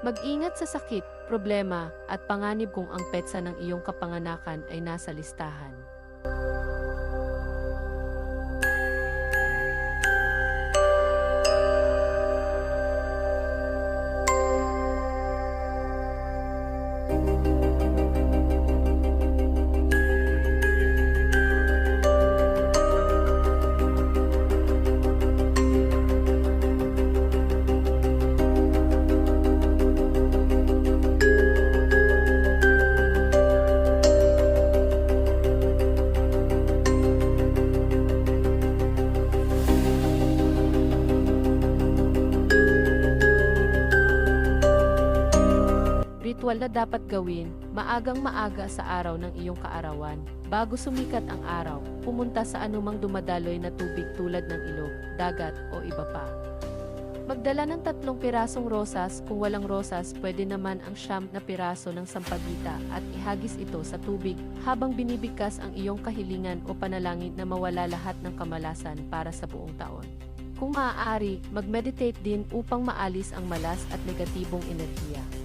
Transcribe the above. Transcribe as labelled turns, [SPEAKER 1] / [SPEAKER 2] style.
[SPEAKER 1] Mag-ingat sa sakit, problema, at panganib kung ang petsa ng iyong kapanganakan ay nasa listahan. Ritual na dapat gawin, maagang-maaga sa araw ng iyong kaarawan, bago sumikat ang araw, pumunta sa anumang dumadaloy na tubig tulad ng ilog, dagat, o iba pa. Magdala ng 3 pirasong rosas, kung walang rosas, pwede naman ang 9 na piraso ng sampagita at ihagis ito sa tubig habang binibigkas ang iyong kahilingan o panalangin na mawala lahat ng kamalasan para sa buong taon. Kung maaari, mag-meditate din upang maalis ang malas at negatibong enerhiya.